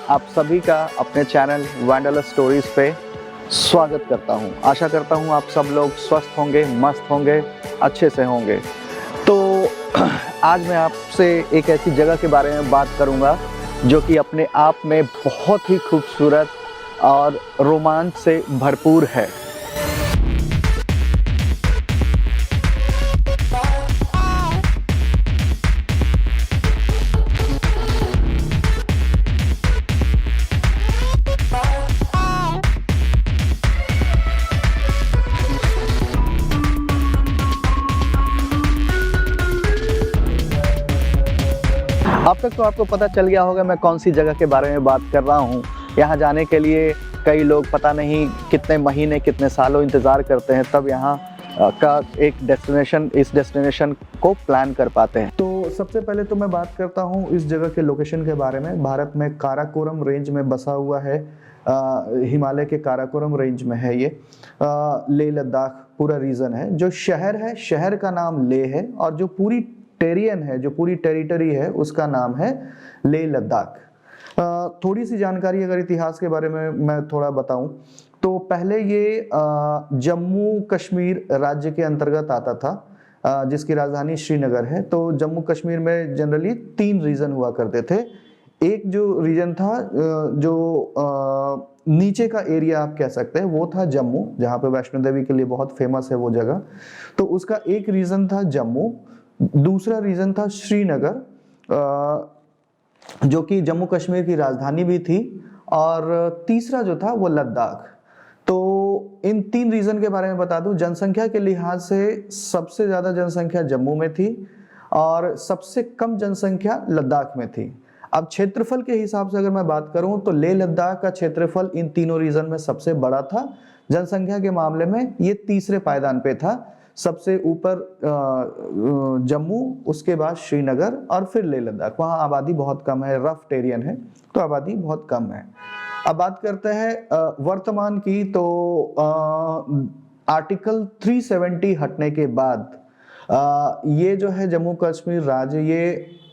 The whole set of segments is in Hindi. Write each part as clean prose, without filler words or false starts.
आप सभी का अपने चैनल वैंडरलस्ट स्टोरीज पे स्वागत करता हूं। आशा करता हूं आप सब लोग स्वस्थ होंगे, मस्त होंगे, अच्छे से होंगे। तो आज मैं आपसे एक ऐसी जगह के बारे में बात करूंगा जो कि अपने आप में बहुत ही खूबसूरत और रोमांच से भरपूर है। अब तक तो आपको पता चल गया होगा मैं कौन सी जगह के बारे में बात कर रहा हूँ। यहाँ जाने के लिए कई लोग पता नहीं कितने महीने, कितने सालों इंतज़ार करते हैं, तब यहाँ का एक इस डेस्टिनेशन को प्लान कर पाते हैं। तो सबसे पहले तो मैं बात करता हूँ इस जगह के लोकेशन के बारे में। भारत में काराकोरम रेंज में बसा हुआ है, हिमालय के काराकोरम रेंज में है ये। लेह लद्दाख पूरा रीजन है। जो शहर है, शहर का नाम लेह है, और जो पूरी टेरियन है, जो पूरी टेरिटरी है, उसका नाम है लेह लद्दाख। थोड़ी सी जानकारी अगर इतिहास के बारे में मैं थोड़ा बताऊं तो पहले ये जम्मू कश्मीर राज्य के अंतर्गत आता था, जिसकी राजधानी श्रीनगर है। तो जम्मू कश्मीर में जनरली 3 रीजन हुआ करते थे। एक जो रीजन था, जो नीचे का एरिया आप कह सकते हैं, वो था जम्मू, जहाँ पे वैष्णो देवी के लिए बहुत फेमस है वो जगह। तो उसका एक रीजन था जम्मू, दूसरा रीजन था श्रीनगर, जो कि जम्मू कश्मीर की राजधानी भी थी, और तीसरा जो था वो लद्दाख। तो इन 3 रीजन के बारे में बता दूं। जनसंख्या के लिहाज से सबसे ज्यादा जनसंख्या जम्मू में थी और सबसे कम जनसंख्या लद्दाख में थी। अब क्षेत्रफल के हिसाब से अगर मैं बात करूं तो लेह लद्दाख का क्षेत्रफल इन तीनों रीजन में सबसे बड़ा था। जनसंख्या के मामले में ये तीसरे पायदान पे था। सबसे ऊपर जम्मू, उसके बाद श्रीनगर और फिर लेह लद्दाख। वहाँ आबादी बहुत कम है, रफ टेरियन है, तो आबादी बहुत कम है। अब बात करते हैं वर्तमान की। तो आर्टिकल 370 हटने के बाद ये जो है जम्मू कश्मीर राज्य, ये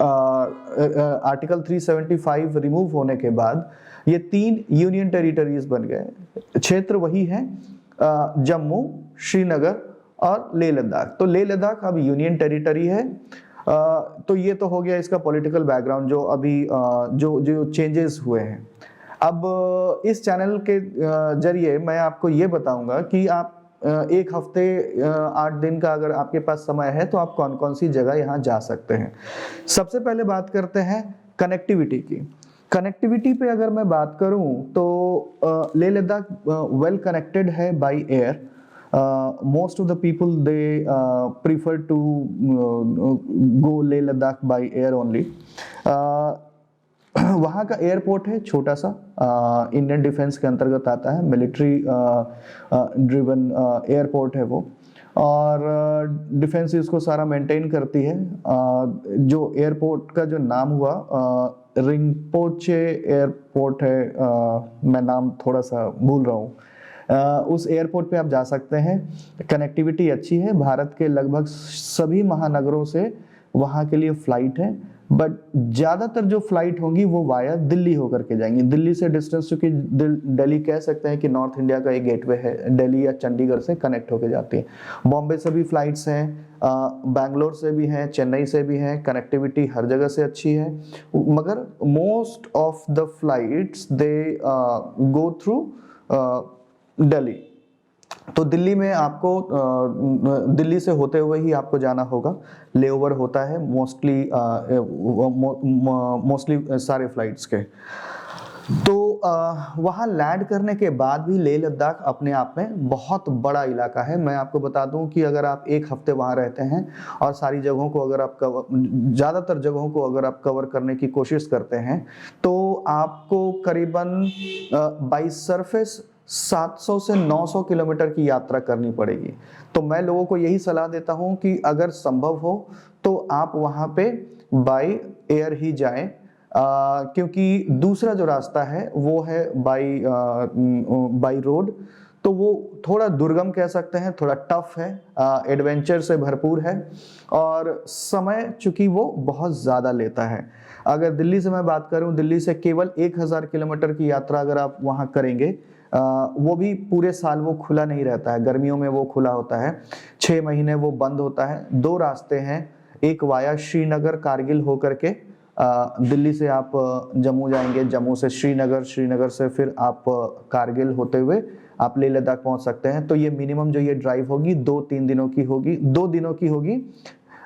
आर्टिकल 375 रिमूव होने के बाद ये 3 यूनियन टेरिटरीज बन गए। क्षेत्र वही है, जम्मू, श्रीनगर और लेह लद्दाख। तो लेह लद्दाख अब यूनियन टेरिटरी है। तो ये तो हो गया इसका पॉलिटिकल बैकग्राउंड, जो अभी जो चेंजेस हुए हैं। अब इस चैनल के जरिए मैं आपको ये बताऊंगा कि आप एक हफ्ते 8 दिन का अगर आपके पास समय है तो आप कौन कौन सी जगह यहाँ जा सकते हैं। सबसे पहले बात करते हैं कनेक्टिविटी की। कनेक्टिविटी पे अगर मैं बात करूं तो लेह लद्दाख वेल कनेक्टेड है by air. Most of the people they prefer to go Leh Ladakh by air only. वहाँ का एयरपोर्ट है छोटा सा, इंडियन डिफेंस के अंतर्गत आता है, मिलिट्री ड्रिवन एयरपोर्ट है वो, और डिफेंस इसको सारा मेंटेन करती है। जो एयरपोर्ट का जो नाम हुआ रिंपोचे एयरपोर्ट है, मैं नाम थोड़ा सा भूल रहा हूँ। उस एयरपोर्ट पे आप जा सकते हैं। कनेक्टिविटी अच्छी है, भारत के लगभग सभी महानगरों से वहाँ के लिए फ्लाइट है, बट ज़्यादातर जो फ्लाइट होंगी वो वाया दिल्ली होकर के जाएंगी। दिल्ली से डिस्टेंस, चूँकि दिल्ली कह सकते हैं कि नॉर्थ इंडिया का एक गेटवे है, दिल्ली या चंडीगढ़ से कनेक्ट होकर जाती है। बॉम्बे से भी फ्लाइट्स हैं, बैंगलोर से भी हैं, चेन्नई से भी हैं। कनेक्टिविटी हर जगह से अच्छी है, मगर most of the flights they go through Delhi. तो दिल्ली में आपको दिल्ली से होते हुए ही आपको जाना होगा। लेओवर होता है मोस्टली सारे फ्लाइट्स के। तो वहाँ लैंड करने के बाद भी लेह लद्दाख अपने आप में बहुत बड़ा इलाका है। मैं आपको बता दूं कि अगर आप एक हफ्ते वहाँ रहते हैं और सारी जगहों को अगर आप ज़्यादातर जगहों को अगर आप कवर करने की कोशिश करते हैं तो आपको करीबन बाई सरफेस 700 से 900 किलोमीटर की यात्रा करनी पड़ेगी। तो मैं लोगों को यही सलाह देता हूं कि अगर संभव हो तो आप वहां पे बाय एयर ही जाएं, क्योंकि दूसरा जो रास्ता है वो है बाय रोड। तो वो थोड़ा दुर्गम कह सकते हैं, थोड़ा टफ है, एडवेंचर से भरपूर है, और समय चूंकि वो बहुत ज़्यादा लेता है। अगर दिल्ली से मैं बात करूं, दिल्ली से केवल 1000 किलोमीटर की यात्रा अगर आप वहां करेंगे, वो भी पूरे साल वो खुला नहीं रहता है, गर्मियों में वो खुला होता है, 6 महीने वो बंद होता है। 2 रास्ते हैं, एक वाया श्रीनगर कारगिल होकर के दिल्ली से आप जम्मू जाएंगे, जम्मू से श्रीनगर, श्रीनगर से फिर आप कारगिल होते हुए आप लेह लद्दाख पहुंच सकते हैं। तो ये मिनिमम जो ये ड्राइव होगी 2-3 दिनों की होगी, 2 दिनों की होगी।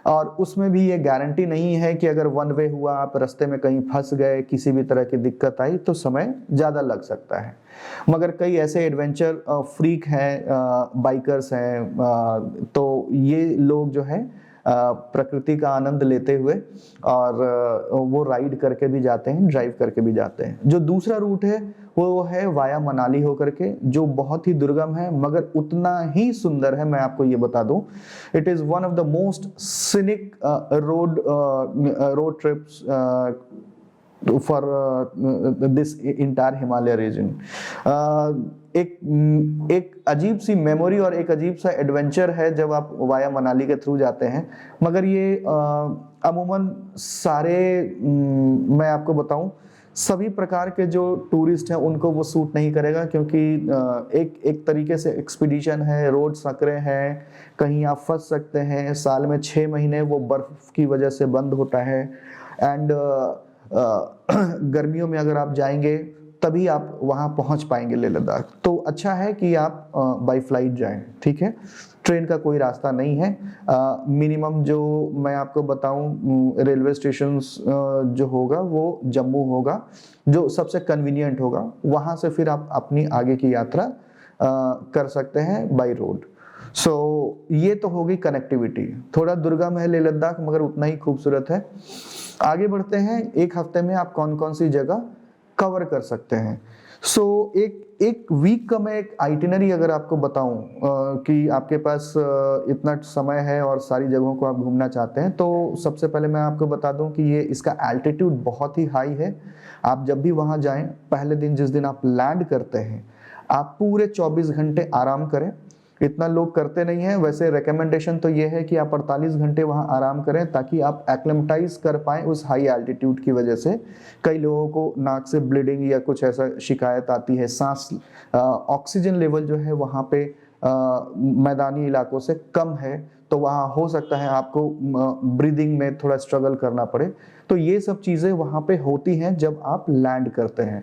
और उसमें भी ये गारंटी नहीं है कि अगर वन वे हुआ, आप रास्ते में कहीं फंस गए, किसी भी तरह की दिक्कत आई तो समय ज़्यादा लग सकता है। मगर कई ऐसे एडवेंचर फ्रीक हैं, बाइकर्स हैं, तो ये लोग जो है प्रकृति का आनंद लेते हुए और वो राइड करके भी जाते हैं, ड्राइव करके भी जाते हैं। जो दूसरा रूट है वो है वाया मनाली होकर के, जो बहुत ही दुर्गम है मगर उतना ही सुंदर है, मैं आपको ये बता दूं। It is one of the most scenic road trips for this entire Himalaya region. एक अजीब सी मेमोरी और एक अजीब सा एडवेंचर है जब आप वाया मनाली के थ्रू जाते हैं। मगर ये अमूमन सारे मैं आपको बताऊं, सभी प्रकार के जो टूरिस्ट हैं उनको वो सूट नहीं करेगा, क्योंकि एक तरीके से एक्सपीडिशन है, रोड संकरे हैं, कहीं आप फंस सकते हैं। साल में 6 महीने वो बर्फ की वजह से बंद होता है। एंड गर्मियों में अगर आप जाएंगे तभी आप वहां पहुंच पाएंगे लेह लद्दाख। तो अच्छा है कि आप बाय फ्लाइट जाएं, ठीक है। ट्रेन का कोई रास्ता नहीं है। मिनिमम जो मैं आपको बताऊं, रेलवे स्टेशन जो होगा वो जम्मू होगा, जो सबसे कन्वीनियंट होगा। वहां से फिर आप अपनी आगे की यात्रा कर सकते हैं बाय रोड। सो ये तो होगी कनेक्टिविटी। थोड़ा दुर्गम है लेह लद्दाख मगर उतना ही खूबसूरत है। आगे बढ़ते हैं, एक हफ्ते में आप कौन कौन सी जगह कवर कर सकते हैं। सो एक वीक का मैं एक आइटिनरी अगर आपको बताऊं कि आपके पास इतना समय है और सारी जगहों को आप घूमना चाहते हैं, तो सबसे पहले मैं आपको बता दूं कि ये इसका एल्टीट्यूड बहुत ही हाई है। आप जब भी वहां जाएं, पहले दिन जिस दिन आप लैंड करते हैं, आप पूरे 24 घंटे आराम करें। इतना लोग करते नहीं है, वैसे रिकमेंडेशन तो ये है कि आप 48 घंटे वहां आराम करें ताकि आप एक्लेमेटाइज कर पाएं उस हाई एल्टीट्यूड की वजह से। कई लोगों को नाक से ब्लीडिंग या कुछ ऐसा शिकायत आती है, सांस ऑक्सीजन लेवल जो है वहां पे मैदानी इलाकों से कम है, तो वहाँ हो सकता है आपको ब्रीदिंग में थोड़ा स्ट्रगल करना पड़े। तो ये सब चीज़ें वहाँ पे होती हैं जब आप लैंड करते हैं।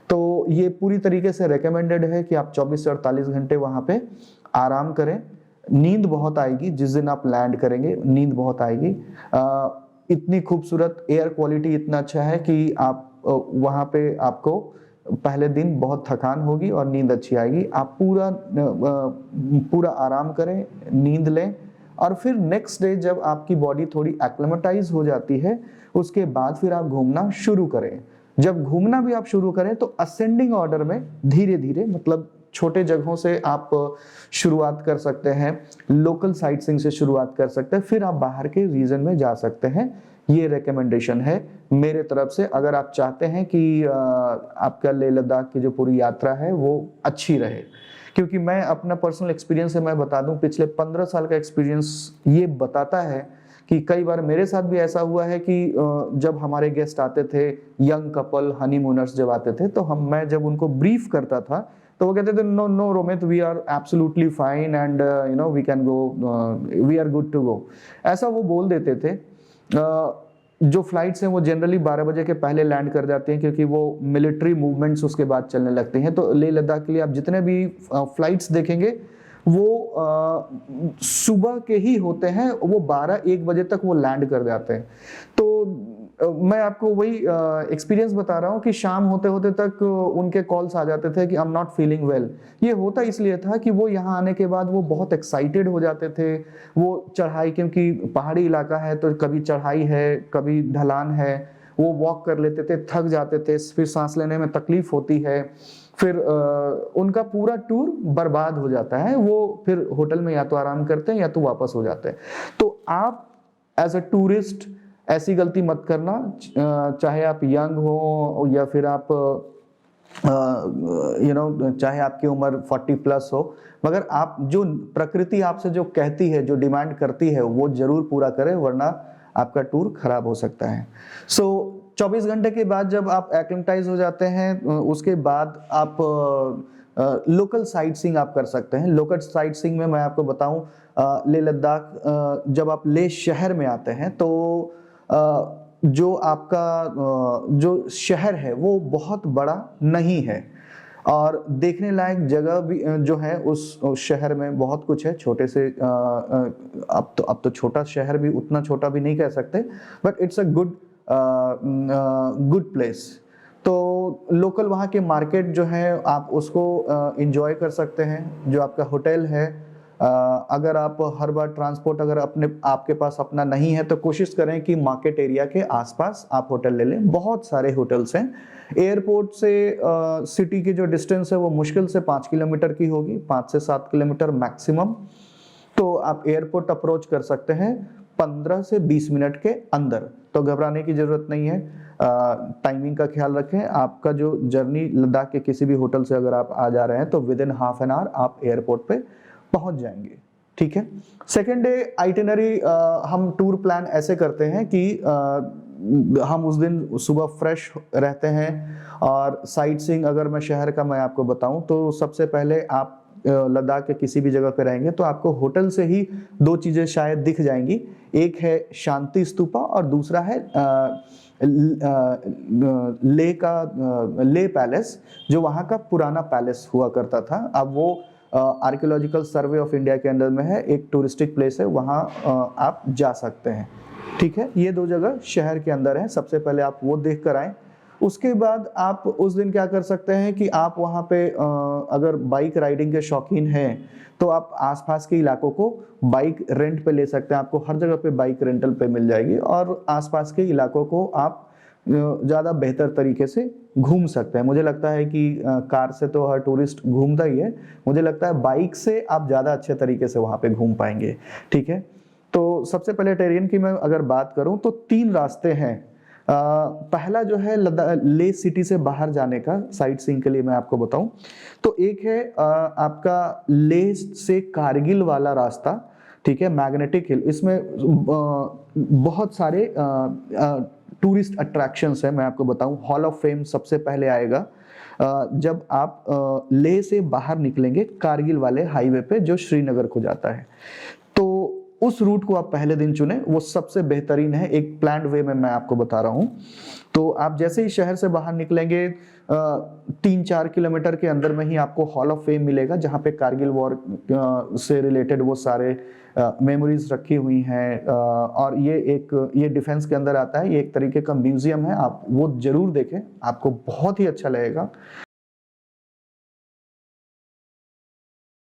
तो ये पूरी तरीके से रेकमेंडेड है कि आप 24 से 48 घंटे वहाँ पे आराम करें। नींद बहुत आएगी जिस दिन आप लैंड करेंगे, नींद बहुत आएगी। इतनी खूबसूरत एयर क्वालिटी इतना अच्छा है कि आप वहाँ पे आपको पहले दिन बहुत थकान होगी और नींद अच्छी आएगी। आप पूरा आराम करें, नींद लें और फिर नेक्स्ट डे जब आपकी बॉडी थोड़ी एक्लेमेटाइज हो जाती है, उसके बाद फिर आप घूमना शुरू करें। जब घूमना भी आप शुरू करें तो असेंडिंग ऑर्डर में धीरे धीरे, मतलब छोटे जगहों से आप शुरुआत कर सकते हैं, लोकल साइटसीइंग से शुरुआत कर सकते हैं, फिर आप बाहर के रीजन में जा सकते हैं। ये रिकमेंडेशन है मेरे तरफ से, अगर आप चाहते हैं कि आपका लेह लद्दाख की जो पूरी यात्रा है वो अच्छी रहे। क्योंकि मैं अपना पर्सनल एक्सपीरियंस से मैं बता दूं, पिछले 15 साल का एक्सपीरियंस ये बताता है कि कई बार मेरे साथ भी ऐसा हुआ है कि जब हमारे गेस्ट आते थे, यंग कपल, हनीमूनर्स जब आते थे, तो मैं जब उनको ब्रीफ करता था तो वो कहते थे no Romit, we are absolutely fine and we can go, we are good to go, ऐसा वो बोल देते थे। जो फ्लाइट्स हैं वो जनरली 12 बजे के पहले लैंड कर जाते हैं, क्योंकि वो मिलिट्री मूवमेंट्स उसके बाद चलने लगते हैं। तो लेह लद्दाख के लिए आप जितने भी फ्लाइट्स देखेंगे वो सुबह के ही होते हैं, वो 12-1 बजे तक वो लैंड कर जाते हैं। तो मैं आपको वही एक्सपीरियंस बता रहा हूँ कि शाम होते होते तक उनके कॉल्स आ जाते थे कि I am not feeling well. ये होता इसलिए था कि वो यहाँ आने के बाद वो बहुत एक्साइटेड हो जाते थे। वो चढ़ाई, क्योंकि पहाड़ी इलाका है तो कभी चढ़ाई है कभी ढलान है, वो वॉक कर लेते थे, थक जाते थे, फिर सांस लेने में तकलीफ होती है, फिर उनका पूरा टूर बर्बाद हो जाता है। वो फिर होटल में या तो आराम करते हैं या तो वापस हो जाते हैं। तो आप एज अ टूरिस्ट ऐसी गलती मत करना, चाहे आप यंग हो या फिर आप चाहे आपकी उम्र 40+ हो, मगर आप जो प्रकृति आपसे जो कहती है, जो डिमांड करती है, वो जरूर पूरा करें, वरना आपका टूर खराब हो सकता है। सो 24 घंटे के बाद जब आप एक्लिमेटाइज हो जाते हैं उसके बाद आप लोकल साइट सीइंग आप कर सकते हैं। लोकल साइट सीइंग में मैं आपको बताऊं, लेह लद्दाख जब आप लेह शहर में आते हैं तो जो आपका जो शहर है वो बहुत बड़ा नहीं है और देखने लायक जगह भी जो है उस शहर में बहुत कुछ है। छोटे से अब तो छोटा शहर भी उतना छोटा भी नहीं कह सकते, but it's a good place. तो लोकल वहाँ के मार्केट जो है आप उसको इंजॉय कर सकते हैं। जो आपका होटल है, अगर आप हर बार ट्रांसपोर्ट अगर आपके पास अपना नहीं है तो कोशिश करें कि मार्केट एरिया के आसपास आप होटल ले लें। बहुत सारे होटल्स हैं। एयरपोर्ट से सिटी की जो डिस्टेंस है वो मुश्किल से 5 किलोमीटर की होगी, 5 से 7 किलोमीटर मैक्सिमम। तो आप एयरपोर्ट अप्रोच कर सकते हैं 15 से 20 मिनट के अंदर। तो घबराने की जरूरत नहीं है। टाइमिंग का ख्याल रखें। आपका जो जर्नी लद्दाख के किसी भी होटल से अगर आप आ जा रहे हैं तो with in half an hour आप एयरपोर्ट पे पहुंच जाएंगे। ठीक है। सेकेंड डे आइटिनरी हम टूर प्लान ऐसे करते हैं कि हम उस दिन सुबह फ्रेश रहते हैं और साइट सीइंग अगर मैं शहर का मैं आपको बताऊं तो सबसे पहले आप लद्दाख के किसी भी जगह पे रहेंगे तो आपको होटल से ही दो चीजें शायद दिख जाएंगी। एक है शांति स्तूपा और दूसरा है ले पैलेस, जो वहाँ का पुराना पैलेस हुआ करता था। अब वो आर्कियोलॉजिकल सर्वे ऑफ इंडिया के अंडर में है, एक टूरिस्टिक प्लेस है, वहाँ आप जा सकते हैं। ठीक है। ये दो जगह शहर के अंदर है। सबसे पहले आप वो देख कर आए। उसके बाद आप उस दिन क्या कर सकते हैं कि आप वहाँ पे अगर बाइक राइडिंग के शौकीन हैं तो आप आसपास के इलाकों को बाइक रेंट पे ले सकते हैं। आपको हर जगह पे बाइक रेंटल पे मिल जाएगी और आसपास के इलाकों को आप ज़्यादा बेहतर तरीके से घूम सकते हैं। मुझे लगता है कि कार से तो हर टूरिस्ट घूमता ही है, मुझे लगता है बाइक से आप ज़्यादा अच्छे तरीके से वहाँ पे घूम पाएंगे। ठीक है। तो सबसे पहले टेरेन की मैं अगर बात करूँ तो 3 रास्ते हैं। पहला जो है लेह सिटी से बाहर जाने का साइट सीइंग के लिए मैं आपको बताऊं तो एक है आपका लेह से कारगिल वाला रास्ता। ठीक है। मैग्नेटिक हिल, इसमें बहुत सारे टूरिस्ट अट्रैक्शंस हैं। मैं आपको बताऊं, हॉल ऑफ फेम सबसे पहले आएगा जब आप लेह से बाहर निकलेंगे कारगिल वाले हाईवे पे जो श्रीनगर को जाता है। तो उस रूट को आप पहले दिन चुने, वो सबसे बेहतरीन है। एक प्लान्ड वे में मैं आपको बता रहा हूं। तो आप जैसे ही शहर से बाहर निकलेंगे 3-4 किलोमीटर के अंदर में ही आपको हॉल ऑफ फेम मिलेगा, जहां पे कारगिल वॉर से रिलेटेड वो सारे मेमोरीज रखी हुई हैं। और ये डिफेंस के अंदर आता है। ये एक तरीके का म्यूजियम है, आप वो जरूर देखें, आपको बहुत ही अच्छा लगेगा।